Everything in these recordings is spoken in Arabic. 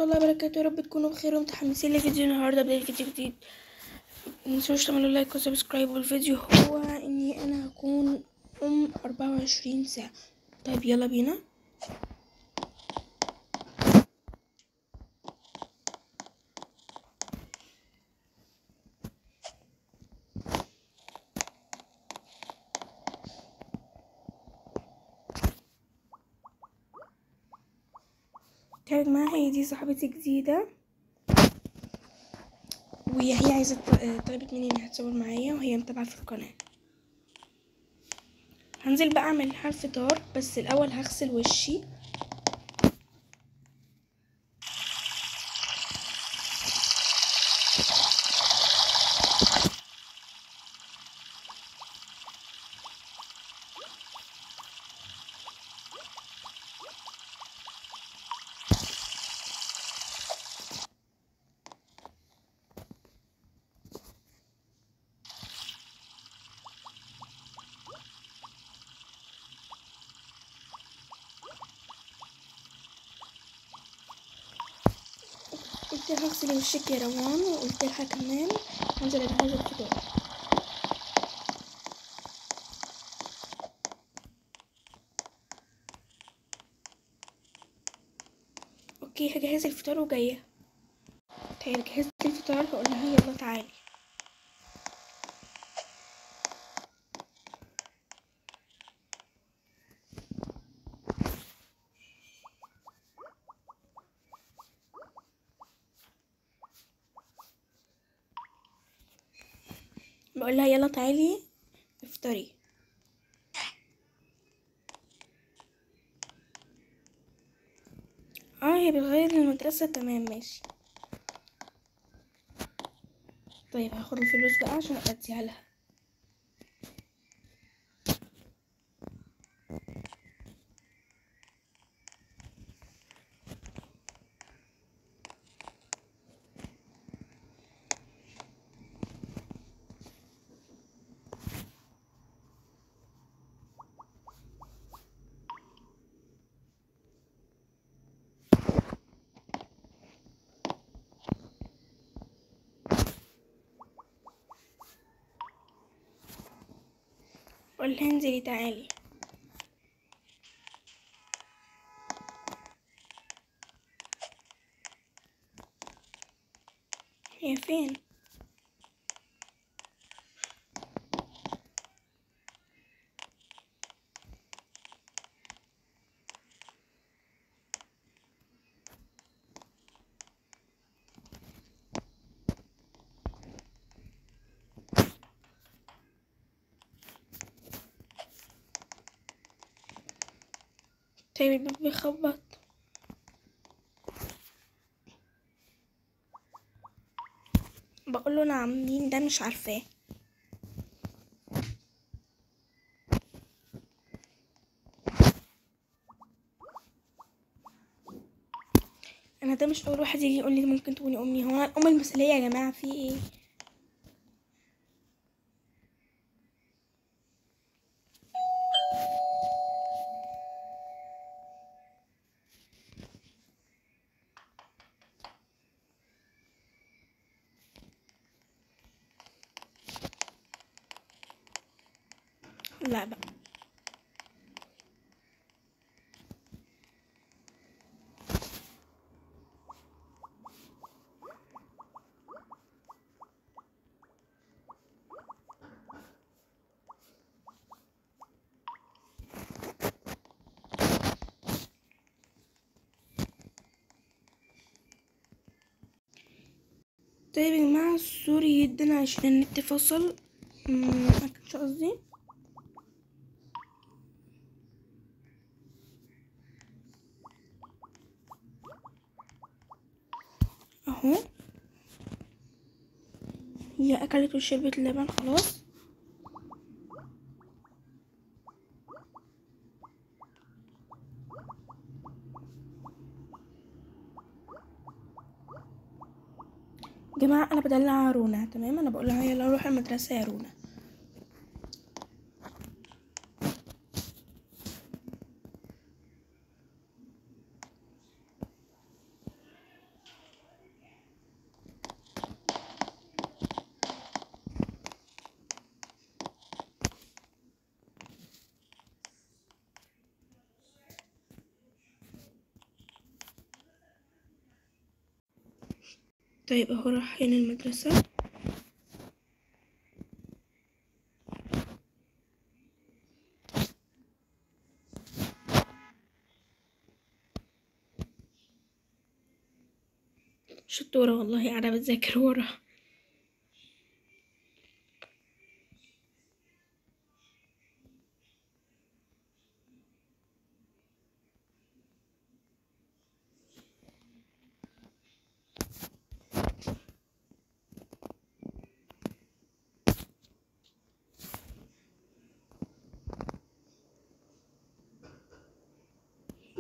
الله وبركاته. يا رب تكونوا بخير ومتحمسين لفيديو النهارده. بداية فيديو جديد، متنسوش تعملوا لايك وسبسكرايب. والفيديو هو اني انا هكون 24 ساعة. طيب يلا بينا. كانت معايا دي صاحبتي جديدة، وهي عايزة طلبت مني انها تصور معايا، وهي متابعة في القناة. هنزل بقى اعمل الفطار، بس الاول هغسل وشي. قلت لها اغسلي وشك يا روان، وقلت لها كمان هنزل اجهز الفطار. اوكي، هجهز الفطار وجايه. طيب جهزت الفطار، هقول لها يلا تعالي. بقول لها يلا تعالي افطري. هي بتغير المدرسة، تمام ماشي. طيب هاخد الفلوس بقى عشان اديها لها. قول لها انزلي تعالي. هي فين؟ طيب الباب بيخبط. بقول له نعم، مين ده؟ مش عارفاه. انا ده مش اول واحد يجي يقول لي ممكن تكوني امي. هو انا الام المثاليه يا جماعه؟ في ايه؟ لا بقى. طيب يا جماعه سوري جدا عشان النت فصل. ما كانش قصدي. اهو هي اكلت وشربت اللبن خلاص. جماعه انا بدلع رونا، تمام؟ انا بقول لها يلا روح المدرسه يا رونا. طيب اهو رايحين المدرسة. شطورة والله، قاعدة بتذاكر ورا.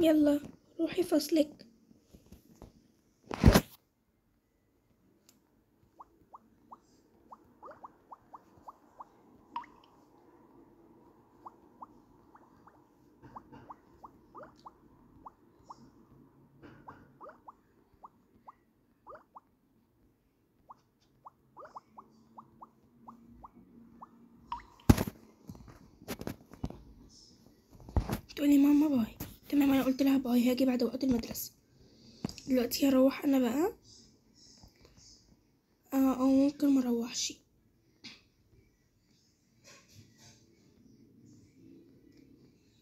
يلا روحي فصلك. تقولي ماما باي. تمام، انا قلت لها باي، هاجي بعد وقت المدرسة. دلوقتي هروح انا بقى، او ممكن مروحش.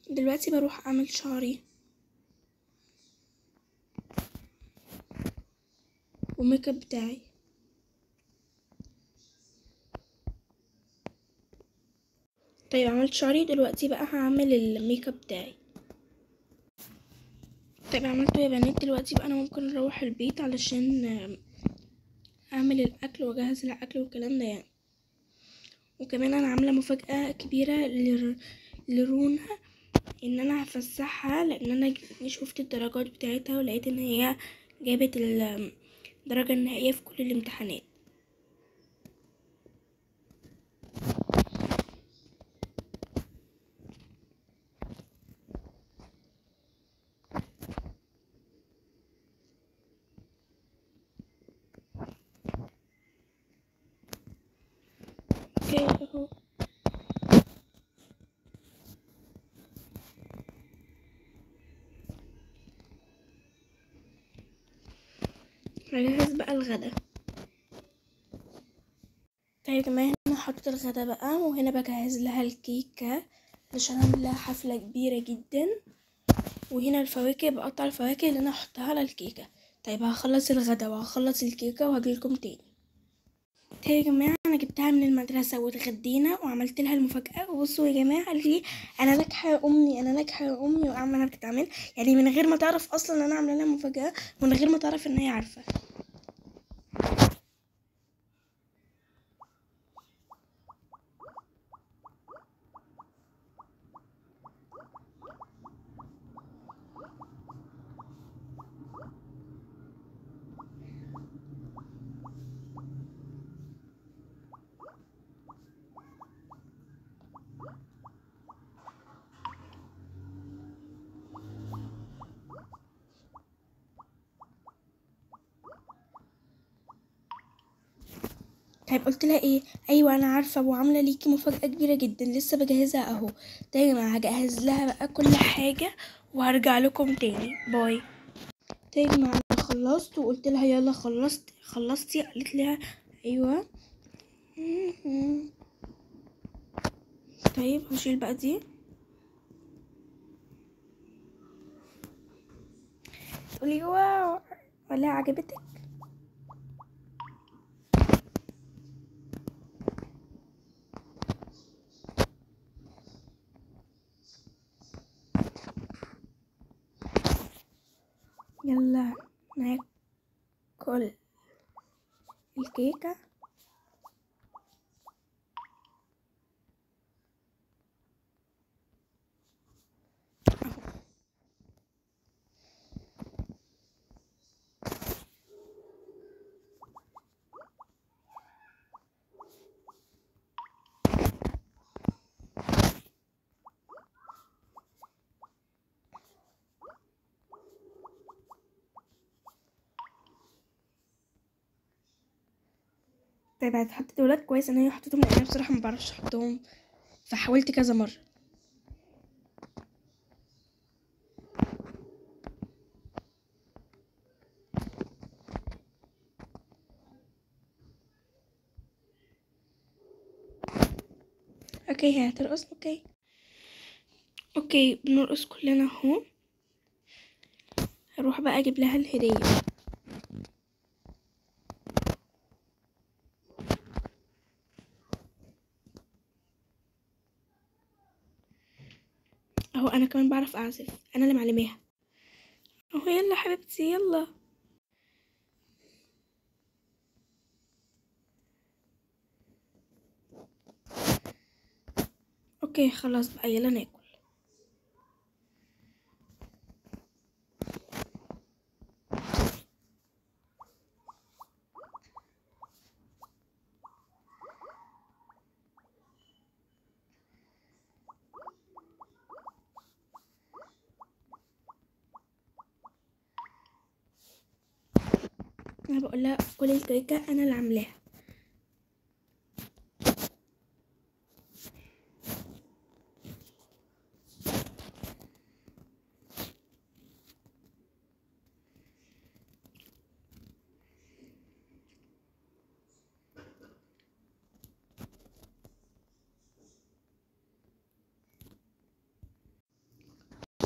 دلوقتي بروح اعمل شعري والميك اب بتاعي. طيب عملت شعري، دلوقتي بقى هعمل الميك اب بتاعي. طيب عملته يا بنات. دلوقتي بقى انا ممكن اروح البيت علشان اعمل الاكل واجهز الاكل والكلام ده يعني. وكمان انا عامله مفاجاه كبيره لرونا، ان انا هفسحها، لان انا شفت الدرجات بتاعتها ولقيت ان هي جابت الدرجه النهائيه في كل الامتحانات. اوكي اهو. هجهز بقى الغدا. طيب كمان انا حطيت الغدا بقى، وهنا بجهز لها الكيكه عشان اعمل لها حفله كبيره جدا. وهنا الفواكه، بقطع الفواكه اللي انا هحطها على الكيكه. طيب هخلص الغدا وهخلص الكيكه وهجيلكم تاني. طيب يا جماعه، انا جبتها من المدرسه واتغدينا وعملت لها المفاجاه. وبصوا يا جماعه، قالت لي انا ناجحه يا امي، انا ناجحه يا امي، وعماله بتتعمل يعني من غير ما تعرف اصلا ان انا عامله لها مفاجاه، ومن غير ما تعرف ان هي عارفه. طيب قلت لها ايه؟ ايوه انا عارفه، وعامله ليكي مفاجاه كبيره جدا لسه بجهزها اهو. طيب يا جماعه، هجهز لها بقى كل حاجه وهرجع لكم تاني. باي. طيب يا جماعه، انا خلصت وقلت لها يلا خلصتي؟ قالت لها ايوه. طيب هشيل بقى دي. تقولي واو ولا عجبتك؟ يلا ناكل الكيكه. طيب هتحط دولت كويس ان هي حطيتهم، لان انا بصراحه ما بعرفش احطهم، فحاولت كذا مره. اوكي هي هترقص. اوكي بنرقص كلنا اهو. هروح بقى اجيب لها الهدية. اهو انا كمان بعرف اعزف، انا اللي معلماها اهو. يلا حبيبتي يلا. اوكي خلاص بقى يلا ناكل. انا بقول لها كل الكيكه انا اللي عاملاها.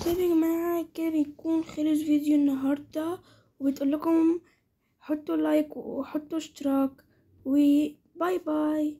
طيب يا جماعه كده بيكون خلص فيديو النهارده، وبتقول لكم حطوا لايك وحطوا اشتراك وباي باي.